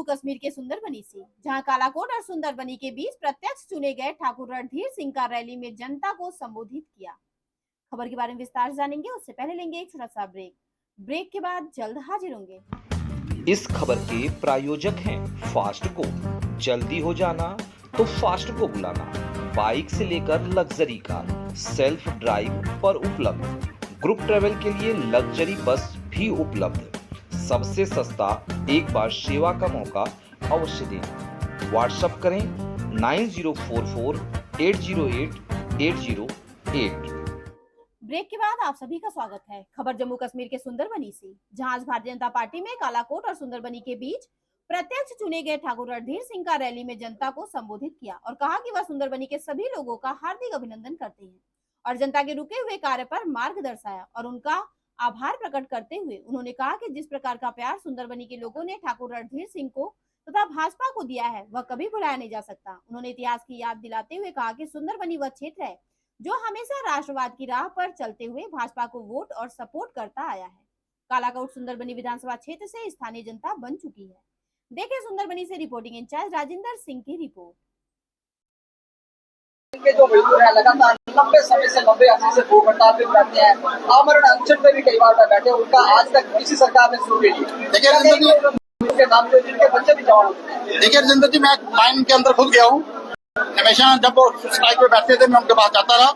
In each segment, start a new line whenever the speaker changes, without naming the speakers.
कश्मीर के सुंदरबनी से, जहां कालाकोट और सुंदरबनी के बीच प्रत्यक्ष चुने गए ठाकुर रणधीर सिंह का रैली में जनता को संबोधित किया। खबर के बारे में विस्तार से जानेंगे, उससे पहले लेंगे एक छोटा सा ब्रेक के बाद जल्द हाजिर होंगे।
इस खबर के प्रायोजक हैं फास्ट को। जल्दी हो जाना तो फास्ट को बुलाना। बाइक से लेकर लग्जरी कार, सेल्फ ड्राइव पर उपलब्ध। ग्रुप ट्रेवल के लिए लग्जरी बस भी उपलब्ध। सबसे सस्ता एक बार सेवा का मौका अवश्य दें। व्हाट्सएप करें 9044808808।
ब्रेक के बाद आप सभी का स्वागत है। खबर जम्मू कश्मीर के सुंदरबनी से, जहां आज भारतीय जनता पार्टी में कालाकोट और सुंदरबनी के बीच प्रत्यक्ष चुने गए ठाकुर रणधीर सिंह का रैली में जनता को संबोधित किया और कहा कि वह सुंदरबनी के सभी लोगों का हार्दिक अभिनंदन करते हैं और जनता के रुके हुए कार्य पर मार्ग दर्शाया और उनका आभार प्रकट करते हुए उन्होंने कहा कि जिस प्रकार का प्यार सुंदरबनी के लोगों ने ठाकुर रणधीर सिंह को तथा भाजपा को दिया है वह कभी भुलाया नहीं जा सकता। उन्होंने इतिहास की याद दिलाते हुए कहा कि सुंदरबनी वह क्षेत्र है जो हमेशा राष्ट्रवाद की राह पर चलते हुए भाजपा को वोट और सपोर्ट करता आया है। कालाकोट सुंदरबनी विधानसभा क्षेत्र से स्थानीय जनता बन चुकी है। देखें सुंदरबनी से रिपोर्टिंग इंचार्ज राजेंद्र सिंह की रिपोर्ट।
के जो मजदूर है लगातार लंबे समय से लंबे अरसे से भूख हड़ताल पे बैठे हैं, आमरण अनशन पे भी कई बार बैठे, उनका आज तक किसी सरकार ने शुरू नहीं। देखिए नाम जो जिनके बच्चे भी जवान होते हैं। देखिए रजिंदर जी, मैं माइन के अंदर खुद गया हूँ। हमेशा जब वो स्ट्राइक पे बैठते थे मैं उनके पास जाता रहा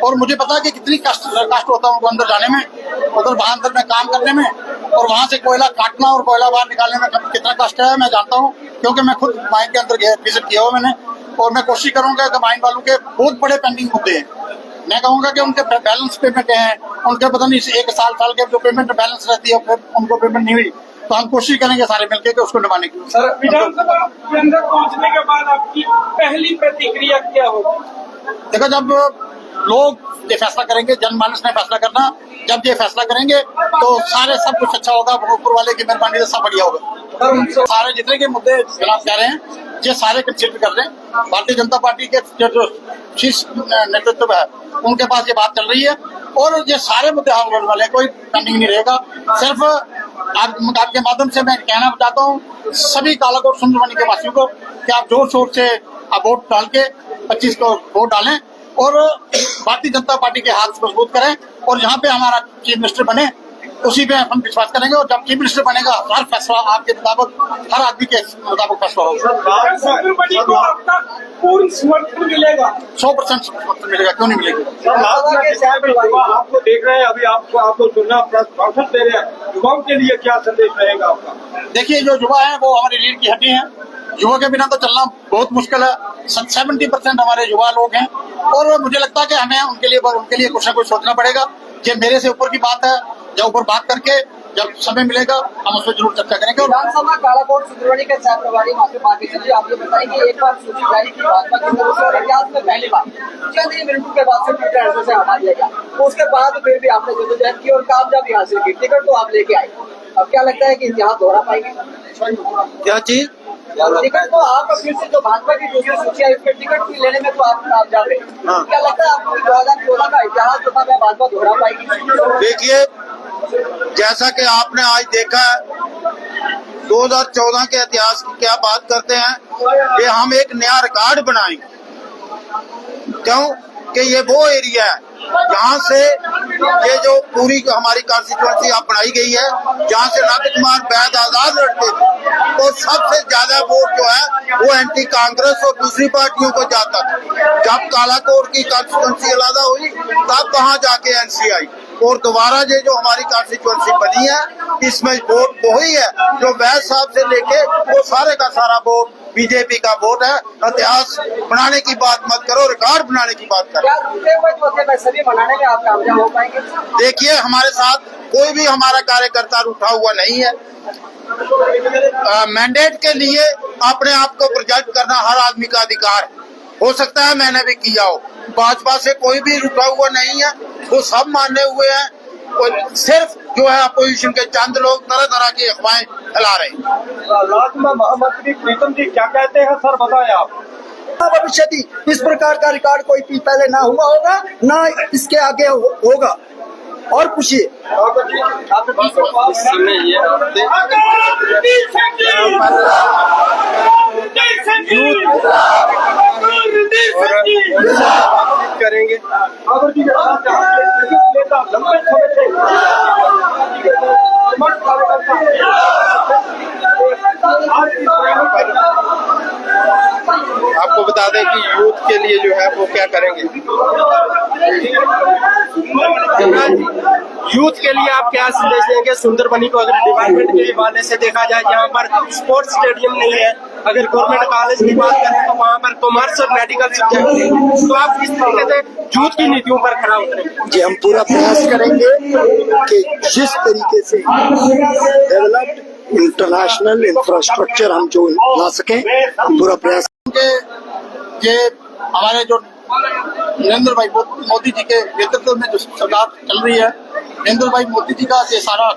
और मुझे पता है कि कितनी कष्ट होता है उनको अंदर जाने में, उधर बाहर अंदर में काम करने में और वहाँ से कोयला काटना और कोयला बाहर निकालने में कितना कष्ट है मैं जानता हूँ, क्योंकि मैं खुद माइन के अंदर विजिट किया हुआ मैंने। और मैं कोशिश करूंगा कि माइन वालों के बहुत बड़े पेंडिंग मुद्दे हैं। मैं कहूंगा कि उनके बैलेंस पेमेंट हैं, उनके पता नहीं एक साल के जो पेमेंट बैलेंस रहती है उनको पेमेंट नहीं हुई, तो हम कोशिश करेंगे सारे मिलकर के उसको निभाने की।
सर, विधानसभा के अंदर पहुंचने के बाद आपकी पहली प्रतिक्रिया क्या होगी?
देखो, जब लोग ये फैसला करेंगे, जनमानस ने फैसला करना, जब ये फैसला करेंगे तो सारे सब कुछ अच्छा होगा, ऊपर वाले की मेहरबानी से सब बढ़िया होगा। सारे जितने के मुद्दे जनाब कह रहे हैं ये सारे कंसिडर कर रहे हैं। भारतीय जनता पार्टी के जो शीर्ष नेतृत्व है उनके पास ये बात चल रही है और ये सारे मुद्दे हल होने वाले, कोई पेंडिंग नहीं रहेगा। सिर्फ आपके माध्यम से मैं कहना चाहता हूँ सभी कालाकोट सुंदरबनी के वासियों को कि आप जोर शोर से वोट डाल के 25 को वोट डालें और भारतीय जनता पार्टी के हाथ मजबूत करें और यहाँ पे हमारा चीफ मिनिस्टर बने, उसी पे हम विश्वास करेंगे और जब चीफ मिनिस्टर बनेगा हर फैसला आपके मुताबिक, हर आदमी के मुताबिक फैसला होगा।
पूर्ण समर्थन मिलेगा,
100% समर्थन मिलेगा, क्यों नहीं मिलेगा।
आपको देख रहे हैं, अभी आपको सुनना भाषण दे रहे हैं, युवाओं के लिए क्या संदेश रहेगा आपका?
देखिए, जो युवा है वो हमारी रीढ़ की हड्डी है। युवा के बिना तो चलना बहुत मुश्किल है। 70% हमारे युवा लोग हैं और मुझे लगता है कि हमें उनके लिए कुछ न कुछ सोचना पड़ेगा। ये मेरे से ऊपर की बात है, जब ऊपर बात करके जब समय मिलेगा हम उस पर जरूर चर्चा करेंगे।
विधानसभा कालाकोट सुंदरबनी के सह प्रभारी पार्टी से आप ये बताएं कि एक बार सूची जारी की भाजपा की तरफ से और इतिहास में पहली बार चंद ही मिनटों के बाद से ट्विटर से हटा दिया गया, तो उसके बाद फिर भी आपने जद्दोजहद की और कामयाबी हासिल की, टिकट तो आप लेके आए। अब क्या लगता है कि यहाँ दोहरा पाएंगे
क्या चीज?
टिकट तो आप फिर से जो भाजपा की दूसरी सूची है उसके टिकट भी लेने में तो आप जा रहे हैं। क्या लगता है आपको 2014 का इतिहास जो था भाजपा दोहरा पाएगी?
देखिए, जैसा कि आपने आज देखा है 2014 के इतिहास की क्या बात करते हैं कि हम एक नया रिकॉर्ड बनाएंगे, क्यों कि ये वो एरिया है जहाँ से ये जो पूरी हमारी कॉन्स्टिट्यूंसी अब बनाई गई है, जहाँ से नंद कुमार वैद आजाद लड़ते थे, तो सबसे ज्यादा वोट जो है वो एंटी कांग्रेस और दूसरी पार्टियों को जाता था। जब कालाकोट की कॉन्स्टिट्यूंसी अलग हुई तब वहाँ जाके एनसी आई और दोबारा ये जो हमारी कॉन्स्टिट्यूंसी बनी है इसमें वोट वही है जो वैद साहब से लेके वो सारे का सारा वोट बीजेपी का वोट है। इतिहास बनाने की बात मत करो, रिकॉर्ड बनाने की बात करो।
बनाने में आप कामयाब हो पाएंगे?
देखिए, हमारे साथ कोई भी हमारा कार्यकर्ता उठा हुआ नहीं है। मैंडेट के लिए अपने आप को प्रोजेक्ट करना हर आदमी का अधिकार है। हो सकता है मैंने भी किया हो। भाजपा से कोई भी उठा हुआ नहीं है, वो सब माने हुए हैं। सिर्फ जो है अपोजिशन के चंद लोग तरह तरह की अफवाहें फैला रहे हैं।
राज्य में महामंत्री प्रीतम जी क्या कहते हैं सर, बताएं आप।
भविष्य की इस प्रकार का रिकॉर्ड कोई पहले ना हुआ होगा, ना इसके आगे होगा। और पूछिए
यूथ करेंगे। आपको बता दें कि यूथ के लिए जो है वो क्या करेंगे, यूथ के लिए आप क्या संदेश देंगे? सुंदरबनी को अगर डिपार्टमेंट के हवाले से देखा जाए, यहाँ पर स्पोर्ट्स स्टेडियम नहीं है, अगर गवर्नमेंट कॉलेज की बात करें तो वहाँ पर कॉमर्स और मेडिकल सब्जेक्ट है, तो आप किस तरीके से यूथ की नीतियों पर खड़ा उतरेंगे?
जी, हम पूरा प्रयास करेंगे कि जिस तरीके से डेवलप्ड इंटरनेशनल इंफ्रास्ट्रक्चर हम जो ला सकें, हम पूरा प्रयास
ये हमारे जो नरेंद्र भाई मोदी जी के नेतृत्व में जो सरकार चल रही है, नरेंद्र भाई मोदी जी का ये सारा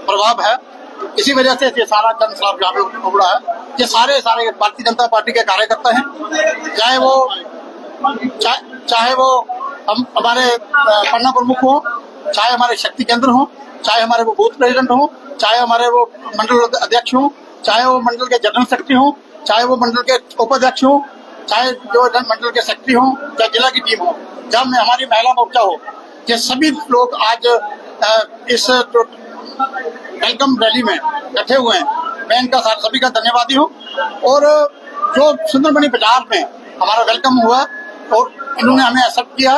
प्रभाव है, इसी वजह से ये सारा जन सलाब यहाँ पे उबड़ा है। ये सारे भारतीय जनता पार्टी के कार्यकर्ता हैं, चाहे वो हमारे पन्ना प्रमुख हो, चाहे हमारे शक्ति केंद्र हो, चाहे हमारे वो बूथ प्रेसिडेंट हो, चाहे हमारे वो मंडल अध्यक्ष हो, चाहे वो मंडल के जनरल सेक्रेटरी हो, चाहे वो मंडल के उपाध्यक्ष हो, चाहे जो मंडल के सेक्रेटरी हो, चाहे जिला की टीम हो, जब में हमारी महिला मोर्चा हो, ये सभी लोग आज इस वेलकम रैली में इकट्ठे हुए हैं। मैं इनका सभी का धन्यवादी हूँ। और जो सुंदरबनी बाजार में हमारा वेलकम हुआ और इन्होंने हमें एक्सेप्ट किया,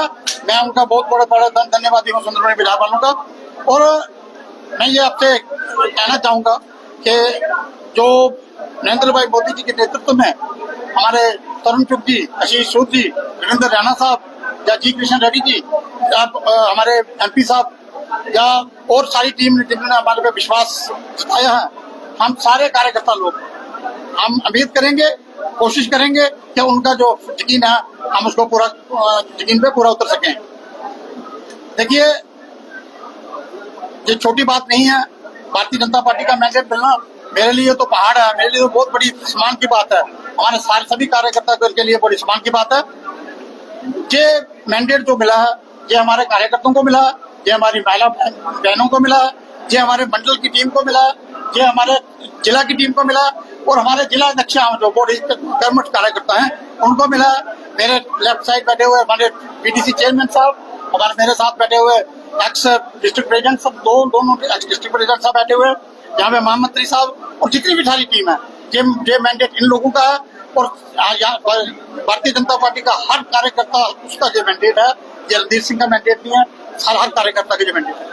मैं उनका बहुत बड़ा धन्यवादी हूँ सुंदरबनी बाजार वालों का। और मैं ये आपसे कहना चाहूँगा कि जो नरेंद्र भाई मोदी जी के नेतृत्व में हमारे तरुण चुग जी, आशीष सूद जी, वीरेंद्र रैना साहब या जी कृष्ण रेड्डी जी, हमारे MP साहब या और सारी टीम जिन्होंने हमारे पे विश्वास जताया है, हम सारे कार्यकर्ता लोग हम उम्मीद करेंगे, कोशिश करेंगे कि उनका जो यकीन है हम उसको पूरा यकीन पे पूरा उतर सकें। देखिए, ये छोटी बात नहीं है। भारतीय जनता पार्टी का मैंडेट मिलना मेरे लिए तो पहाड़ है, मेरे लिए तो बहुत बड़ी सम्मान की बात है, हमारे सारे सभी कार्यकर्ता के लिए बड़ी सम्मान की बात है। ये मैंडेट जो मिला है, ये हमारे कार्यकर्ताओं को मिला है, ये हमारी महिला बहनों को मिला है, ये हमारे मंडल की टीम को मिला है, ये हमारे जिला की टीम को मिला और हमारे जिला अध्यक्ष जो बॉडी कर्मठ कार्यकर्ता हैं उनको मिला है। मेरे लेफ्ट साइड बैठे हुए हमारे PDC चेयरमैन साहब, हमारे मेरे साथ बैठे हुए एक्स डिस्ट्रिक्ट प्रेसिडेंट सब, दोनों एक्स डिस्ट्रिक्ट प्रेसिडेंट साहब बैठे हुए, यहाँ पे महामंत्री साहब और जितनी भी सारी टीम है, ये मैंडेट इन लोगों का है। और भारतीय जनता पार्टी का हर कार्यकर्ता उसका जो मैंडेट है, ये रणधीर सिंह का मैंडेट नहीं है, हर कार्यकर्ता का जो मैंडेट है।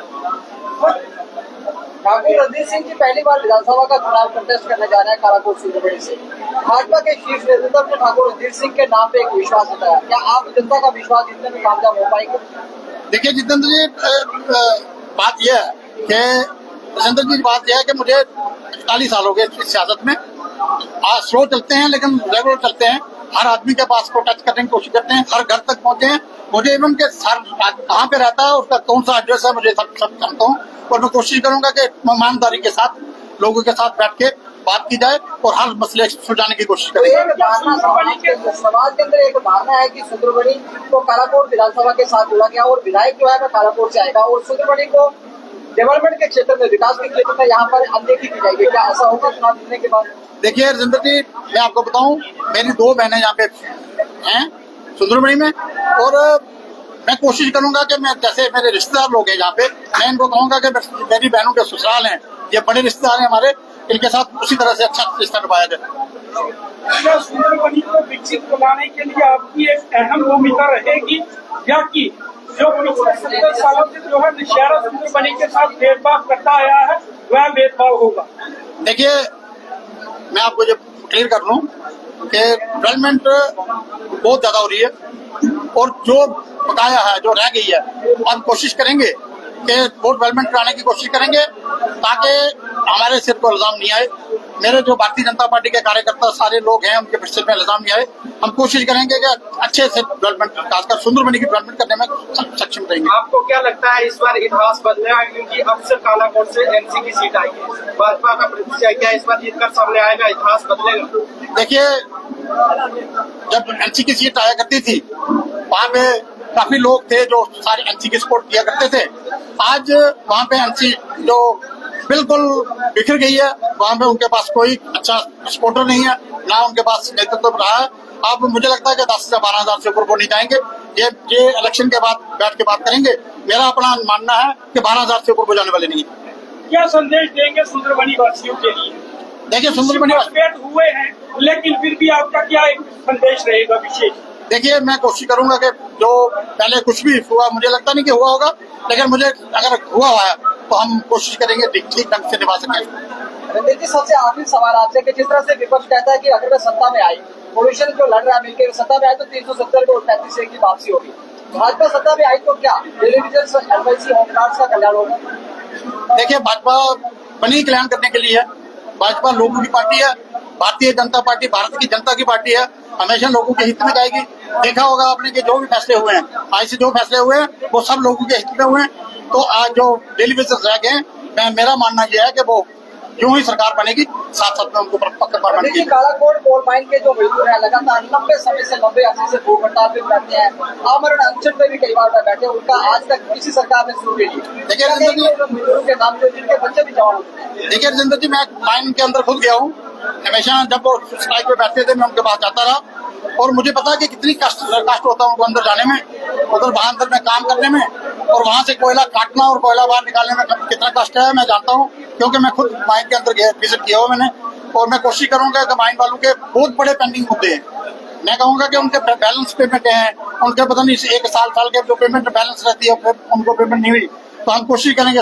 ठाकुर रणधीर सिंह जी पहली बार विधानसभा का चुनाव कंटेस्ट करने जा रहे हैं कालाकोट सुंदरबनी से। भाजपा के शीर्ष नेतृत्व ने ठाकुर रणधीर सिंह के नाम पे एक विश्वास जताया, क्या आप जनता का विश्वास जीतने में कामयाब हो पाएंगे? देखिए
जितेंद्र जी, बात यह है कि जितेंद्र जी बात यह है कि मुझे 40 साल हो गए सियासत में। आज स्लो चलते हैं लेकिन रेगुलर चलते हैं, हर आदमी के पास को टच करने की कोशिश करते हैं, हर घर तक पहुंचे हैं। मुझे इवन के कहाँ पे रहता है, उसका कौन सा एड्रेस है, मुझे सब जानता हूँ। और मैं कोशिश करूंगा कि ईमानदारी के साथ लोगों के साथ बैठ के बात की जाए और हर मसले सुलझाने की कोशिश करेंगे।
समाज के अंदर एक धारणा है कि सुंदरबनी को कालाकोट विधानसभा के साथ जोड़ा गया और विधायक जो है वो कालाकोट से आएगा और सुंदरबनी को डेवलपमेंट के क्षेत्र में, विकास के क्षेत्र में यहाँ पर अनदेखी की जाएगी, क्या ऐसा होगा चुनाव जीतने के बाद?
देखिए राजेंद्र जी, मैं आपको बताऊं, मेरी 2 बहनें यहाँ पे हैं सुंदरबनी में, और मैं कोशिश करूंगा कि मैं जैसे मेरे रिश्तेदार लोग हैं यहाँ पे, मैं इनको कहूंगा कि मेरी बहनों के ससुराल हैं, ये बड़े रिश्तेदार हैं हमारे, इनके साथ उसी तरह से अच्छा रिश्ता निभाया जाए।
सुंदरबनी को विकसित बनाने के लिए आपकी एक अहम भूमिका रहेगी, या कि जो पिछले 70 सालों से जो है नौशहरा सुंदरबनी के साथ भेदभाव करता आया है वह भेदभाव होगा? देखिए,
मैं आपको जब क्लियर कर लूं कि डेवलपमेंट बहुत ज्यादा हो रही है और जो बकाया है, जो रह गई है, हम कोशिश करेंगे कि बहुत डेवलपमेंट कराने की कोशिश करेंगे ताकि हमारे सिर को इल्जाम नहीं आए। मेरे जो भारतीय जनता पार्टी के कार्यकर्ता सारे लोग हैं, उनके सिर में इल्जाम नहीं आए। हम कोशिश करेंगे कि अच्छे से डेवलपमेंट, खासकर सुंदरबनी की डेवलपमेंट करने में सक्षम रहेंगे।
आपको क्या लगता है इस बार इतिहास बदलेगा, क्योंकि अक्सर कालाकोट से NC की सीट आई है, भाजपा का प्रत्याशी क्या इस बार जीतकर सामने आएगा, इतिहास बदलेगा?
देखिए, जब NC की सीट आया करती थी वहाँ पे काफी लोग थे जो सारे NC की सपोर्ट किया करते थे। आज वहाँ पे NC जो बिल्कुल बिखर गई है। वहां पे उनके पास कोई अच्छा सपोर्टर नहीं है, ना उनके पास नेतृत्व रहा है। अब मुझे लगता है कि 10 से 12,000 से ऊपर वो नहीं जाएंगे। ये इलेक्शन के बाद बैठ के बात करेंगे। मेरा अपना मानना है कि 12,000 से ऊपर वो जाने वाले नहीं है।
क्या संदेश देंगे सुंदरबनी वासियों के लिए?
देखिए सुंदरबनी
हुए हैं, लेकिन फिर भी आपका क्या एक संदेश रहेगा विशेष?
देखिए मैं कोशिश करूंगा कि जो पहले कुछ भी हुआ, मुझे लगता नहीं कि हुआ होगा, लेकिन मुझे अगर हुआ है तो हम कोशिश करेंगे ठीक ढंग से निभा सकें।
रणदीप जी, सबसे आखिरी सवाल आपसे कि जिस तरह से विपक्ष कहता है कि अगर मैं सत्ता में आई, कोalition जो लड़ रहा है मिलकर सत्ता में आए तो 370 को 35 की वापसी होगी। भाजपा सत्ता में आई तो क्या टेलीविजन एलआईसी होमगार्ड्स का कल्याण होगा?
देखिए भाजपा बनी कल्याण करने के लिए है। भाजपा लोगों की पार्टी है। भारतीय जनता पार्टी भारत की जनता की पार्टी है, हमेशा लोगों के हित में जाएगी। देखा होगा आपने कि जो भी फैसले हुए हैं, आज से जो फैसले हुए हैं वो सब लोगों के हित में हुए हैं। तो आज जो डेलीवेशन रह गए, मेरा मानना यह है कि वो यूं ही सरकार बनेगी, साथ साथ में उनको पक्का परमानेंट
देखिए कालाकोट कोल माइन के जो मजदूर है लगातार लंबे समय से लंबे अरसे से भूख हड़ताल पे बैठते हैं, आमरण अनशन पे भी कई बार बैठे, उनका आज तक किसी सरकार ने शुरू नहीं की।
देखिए रजिंदर जी,
मजदूरों के नाम जो जिनके बच्चे भी जवान होते हैं।
देखिए रजिंदर जी, मैं माइन के अंदर खुद गया हूँ। हमेशा जब वो स्ट्राइक पे बैठते थे मैं उनके पास जाता रहा और मुझे पता है कि कितनी कष्ट होता है उनको अंदर जाने में, उधर वहां अंदर में काम करने में, और वहां से कोयला काटना और कोयला बाहर निकालने में कितना कष्ट है मैं जानता हूँ, क्योंकि मैं खुद माइन के अंदर विजिट किया हुआ मैंने। और मैं कोशिश करूंगा कि माइन वालों के बहुत बड़े पेंडिंग मुद्दे हैं। मैं कहूंगा कि उनके बैलेंस पेमेंट है, उनके पता नहीं 1 साल के जो पेमेंट बैलेंस रहती है उनको पेमेंट नहीं हुई, तो हम कोशिश करेंगे